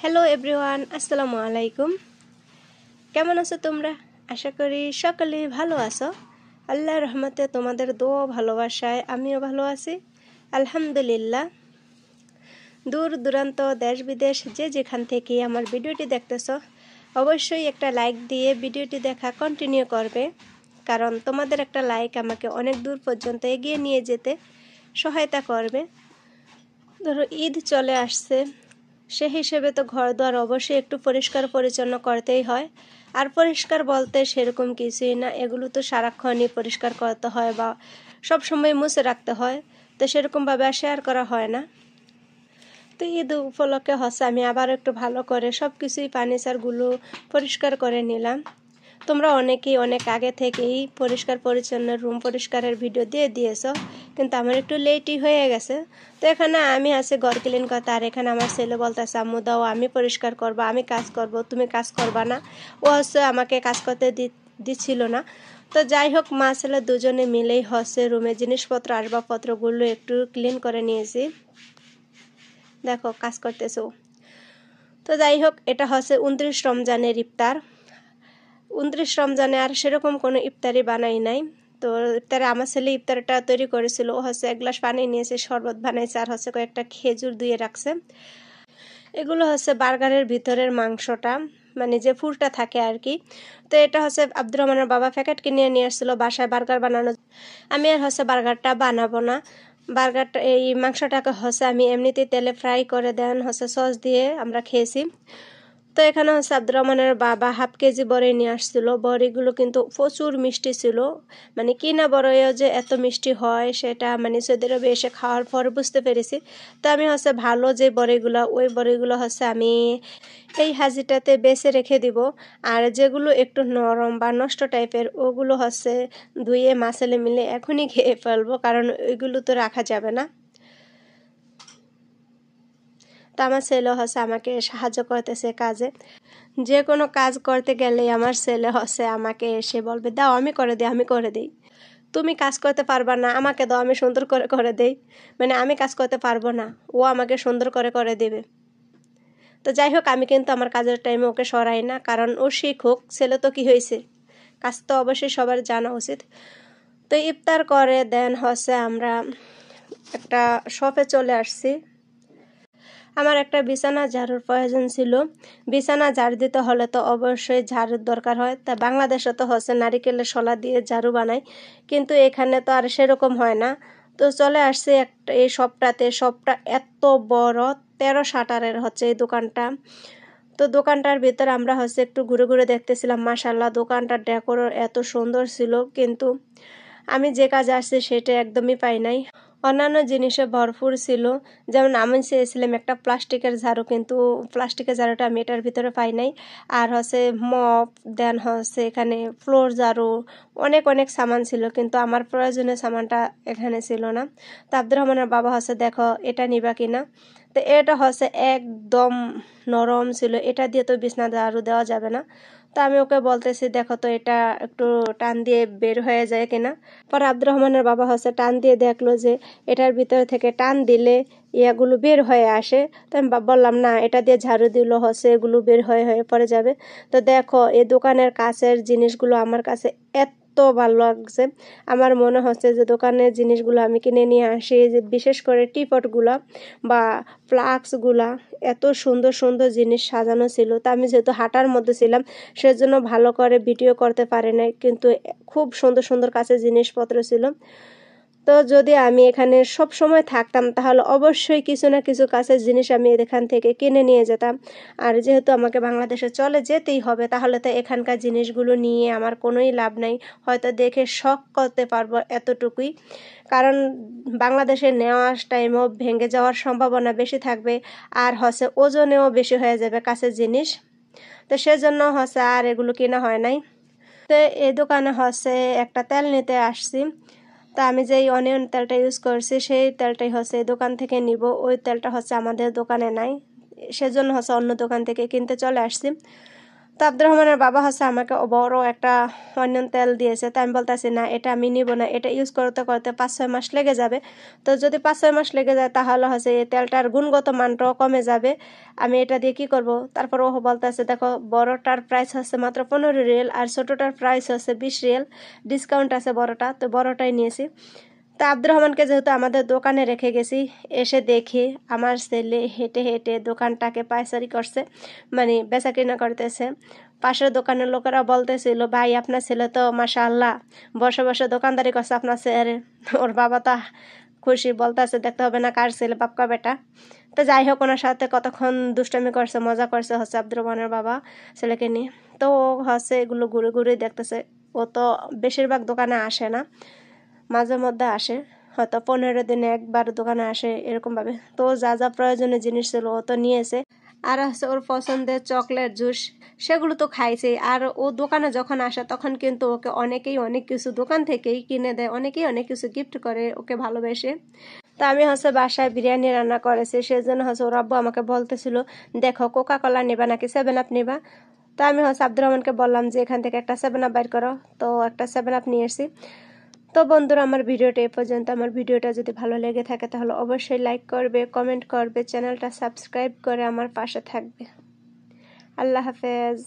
Hello everyone, আসসালামু আলাইকুম। কেমন আছো তোমরা? আশা করি সকলেই ভালো আছো। আল্লাহর রহমতে তোমাদের দোয়া ভালোবাসায় আমিও ভালো আছি, আলহামদুলিল্লাহ। দূর দূরান্ত দেশ বিদেশ যে যেখান থেকে আমার ভিডিওটি দেখতেছো, অবশ্যই একটা লাইক দিয়ে ভিডিওটি দেখা কন্টিনিউ করবে, কারণ তোমাদের একটা লাইক আমাকে অনেক দূর পর্যন্ত এগিয়ে নিয়ে যেতে সহায়তা করবে। ধরো ঈদ চলে আসছে, সে হিসেবে তো ঘর দুয়ার অবশ্যই একটু পরিষ্কার পরিচ্ছন্ন করতেই হয়। আর পরিষ্কার বলতে সেরকম কিছুই না, এগুলো তো সারাক্ষণই পরিষ্কার করতে হয় বা সব সময় মুছে রাখতে হয়, তো সেরকমভাবে শেয়ার করা হয় না। তো ঈদ উপলক্ষে হচ্ছে আমি আবার একটু ভালো করে সব কিছুই ফার্নিচারগুলো পরিষ্কার করে নিলাম। তোমরা অনেকেই অনেক আগে থেকেই পরিষ্কার পরিচ্ছন্ন রুম পরিষ্কারের ভিডিও দিয়ে দিয়েছ, কিন্তু আমার একটু লেটই হয়ে গেছে। তো এখানে আমি আছি ঘর ক্লিন করতে, আর এখানে আমার ছেলে বলতেছে আম্মু দাও আমি পরিষ্কার করবো, আমি কাজ করব, তুমি কাজ করবা না। ও হচ্ছে আমাকে কাজ করতে দিচ্ছিল না। তো যাই হোক, মা ছেলে দুজনে মিলেই হচ্ছে রুমে জিনিসপত্র আসবাবপত্রগুলো একটু ক্লিন করে নিয়েছি। দেখো কাজ করতেছো। তো যাই হোক, এটা হচ্ছে 29 রমজানের ইফতার। 29 রমজানে আর সেরকম কোনো ইফতারি বানাই নাই। তো ইফতারে আমার ছেলে ইফতারটা তৈরি করেছিল, ও হচ্ছে এক গ্লাস পানি নিয়েছে, শরবত বানাইছে, আর হচ্ছে কয়েকটা খেজুর ধুয়ে রাখছে। এগুলো হচ্ছে বার্গারের ভিতরের মাংসটা, মানে যে ফুলটা থাকে আর কি। তো এটা হচ্ছে আব্দুর রহমানের বাবা প্যাকেট কিনে নিয়ে আসছিলো বাসায় বার্গার বানানো। আমি আর হচ্ছে বার্গারটা বানাবো না। বার্গারটা এই মাংসটাকে হচ্ছে আমি এমনিতেই তেলে ফ্রাই করে দেন হচ্ছে সস দিয়ে আমরা খেয়েছি। তো এখানে হচ্ছে আব্দুর রহমানের বাবা হাফ কেজি বড়ি নিয়ে আসছিল। বড়িগুলো কিন্তু প্রচুর মিষ্টি ছিল, মানে কিনা বড়ইও যে এত মিষ্টি হয় সেটা মানে সৌদি আরবে এসে খাওয়ার পর বুঝতে পেরেছি। তো আমি হচ্ছে ভালো যে বড়িগুলো, ওই বড়িগুলো হচ্ছে আমি এই হাজিটাতে বেছে রেখে দিব। আর যেগুলো একটু নরম বা নষ্ট টাইপের ওগুলো হচ্ছে ধুয়ে মাছেলে মিলে এখনই খেয়ে ফেলবো, কারণ ওইগুলো তো রাখা যাবে না। তো আমার ছেলে হচ্ছে আমাকে সাহায্য করতেছে কাজে। যে কোনো কাজ করতে গেলে আমার ছেলে হচ্ছে আমাকে এসে বলবে দাও আমি করে দিই, আমি করে দিই। তুমি কাজ করতে পারবা না, আমাকে দাও, আমি সুন্দর করে করে দেই। মানে আমি কাজ করতে পারবো না, ও আমাকে সুন্দর করে করে দেবে। তো যাই হোক, আমি কিন্তু আমার কাজের টাইমে ওকে সরাই না, কারণ ও শিখুক, ছেলে তো কি হয়েছে, কাজ তো অবশ্যই সবার জানা উচিত। তো ইফতার করে দেন হচ্ছে আমরা একটা শপে চলে আসছি। আমার একটা বিছানা ঝাড়ুর প্রয়োজন ছিল। বিছানা ঝাড়ু দিতে হলে তো অবশ্যই ঝাড়ুর দরকার হয়। তা বাংলাদেশে তো হচ্ছে নারিকেলের শলা দিয়ে ঝাড়ু বানায়, কিন্তু এখানে তো আর সেরকম হয় না। তো চলে আসছে একটা এই শপটাতে। শপটা এত বড়, 13 শাটারের হচ্ছে এই দোকানটা। তো দোকানটার ভিতরে আমরা হচ্ছে একটু ঘুরে ঘুরে দেখতেছিলাম। মাশাল্লাহ, দোকানটার ডেকোর এত সুন্দর ছিল, কিন্তু আমি যে কাজে আসছি সেটা একদমই পাই নাই। অন্যান্য জিনিসে ভরপুর ছিল, যেমন আমি চেয়েছিলাম একটা প্লাস্টিকের ঝাড়ু, কিন্তু প্লাস্টিকের ঝাড়ুটা আমি এটার ভিতরে পাই নাই। আর হচ্ছে মপ দেন হচ্ছে এখানে ফ্লোর ঝাড়ু, অনেক অনেক সামান ছিল, কিন্তু আমার প্রয়োজনীয় সামানটা এখানে ছিল না। তো আব্দুর রহমানের বাবা হচ্ছে দেখো এটা নিবা কিনা। তো এটা হচ্ছে একদম নরম ছিল, এটা দিয়ে তো বিছনা ঝাড়ু দেওয়া যাবে না। তো আমি ওকে বলতেছি দেখো তো এটা একটু টান দিয়ে বের হয়ে যায় কিনা। পরে আব্দুর রহমানের বাবা হচ্ছে টান দিয়ে দেখলো যে এটার ভিতর থেকে টান দিলে ইয়াগুলো বের হয়ে আসে। তো আমি বললাম না, এটা দিয়ে ঝাড়ু দিল হচ্ছে এগুলো বের হয়ে হয়ে পড়ে যাবে। তো দেখো এই দোকানের কাছের জিনিসগুলো আমার কাছে এত ভালো লাগছে। আমার মনে হচ্ছে যে দোকানের জিনিসগুলো আমি কিনে নিয়ে আসি, যে বিশেষ করে টিপটগুলা বা ফ্লাক্সগুলা, এত সুন্দর সুন্দর জিনিস সাজানো ছিল। তা আমি যেহেতু হাঁটার মধ্যে ছিলাম সেজন্য ভালো করে ভিডিও করতে পারি নাই, কিন্তু খুব সুন্দর সুন্দর কাছে জিনিসপত্র ছিল। তো যদি আমি এখানে সব সময় থাকতাম তাহলে অবশ্যই কিছু না কিছু কাছের জিনিস আমি এখান থেকে কিনে নিয়ে যেতাম। আর যেহেতু আমাকে বাংলাদেশে চলে যেতেই হবে, তাহলে তো এখানকার জিনিসগুলো নিয়ে আমার কোনোই লাভ নাই। হয়তো দেখে শখ করতে পারবো এতটুকুই, কারণ বাংলাদেশে নেওয়ার টাইমও ভেঙে যাওয়ার সম্ভাবনা বেশি থাকবে, আর হচ্ছে ওজনেও বেশি হয়ে যাবে কাছের জিনিস। তো সেজন্য হচ্ছে আর এগুলো কেনা হয় নাই। তো এই দোকানে হচ্ছে একটা তেল নিতে আসছি। তা আমি যেই অনিয়ন তেলটা ইউজ করছি সেই তেলটাই হচ্ছে এই দোকান থেকে নিব। ওই তেলটা হচ্ছে আমাদের দোকানে নাই, সেজন্য হচ্ছে অন্য দোকান থেকে কিনতে চলে আসছি। তো তো আব্দুর রহমানের বাবা হচ্ছে আমাকে বড় একটা অনিয়ন তেল দিয়েছে। তো আমি বলতেছি না, এটা আমি নিব না, এটা ইউজ করতে করতে 5-6 মাস লেগে যাবে। তো যদি 5-6 মাস লেগে যায় তাহলে হচ্ছে এই তেলটার গুণগত মানটাও কমে যাবে, আমি এটা দিয়ে কি করব। তারপর ও বলতেছে দেখো বড়টার প্রাইস হচ্ছে মাত্র 15 রিয়াল আর ছোটোটার প্রাইস হচ্ছে 20 রিয়াল, ডিসকাউন্ট আছে বড়টা, তো বড়টাই নিয়েছি। তা আব্দুর রহমানকে যেহেতু আমাদের দোকানে রেখে গেছি, এসে দেখি আমার ছেলে হেঁটে হেঁটে দোকানটাকে পায়চারি করছে, মানে বেচা কিনা করতেছে। পাশের দোকানের লোকেরা বলতেছিল ভাই আপনার ছেলে তো মাশাআল্লাহ বসে বসে দোকানদারি করছে আপনার ছেলে। ওর বাবা তো খুশি, বলতেছে দেখতে হবে না কার ছেলে বাপকা বেটা। তো যাই হোক, ওনার সাথে কতক্ষণ দুষ্টামি করছে, মজা করছে হচ্ছে আব্দুর রহমানের বাবা ছেলেকে নিয়ে। তো ও হচ্ছে এগুলো ঘুরে ঘুরে দেখতেছে। ও তো বেশিরভাগ দোকানে আসে না, মাঝে মধ্যে আসে, হয়তো 15 দিনে একবার দোকানে আসে এরকমভাবে। তো যা যা প্রয়োজনীয় জিনিস ছিল ও তো নিয়েছে। আর হচ্ছে ওর পছন্দের চকলেট জুস সেগুলো তো খাইছে। আর ও দোকানে যখন আসে তখন কিন্তু ওকে অনেকেই অনেক কিছু দোকান থেকেই কিনে দেয়, অনেকেই অনেক কিছু গিফট করে ওকে ভালোবেসে। তো আমি হচ্ছে বাসায় বিরিয়ানি রান্না করেছি, সেজন্য হচ্ছে ওর আব্বু আমাকে বলতেছিল দেখো কোকা কোলা নেবা নাকি 7 আপ নেবা। তো আমি হচ্ছে আব্দুর রহমানকে বললাম যে এখান থেকে একটা 7 আপ বাইর করো, তো একটা 7 আপ নিয়ে এসেছি। তো বন্ধুরা আমার ভিডিওটা এ পর্যন্ত। আমার ভিডিওটা যদি ভালো লেগে থাকে তাহলে অবশ্যই লাইক করবে, কমেন্ট করবে, চ্যানেলটা সাবস্ক্রাইব করে আমার পাশে থাকবে। আল্লাহ হাফেজ।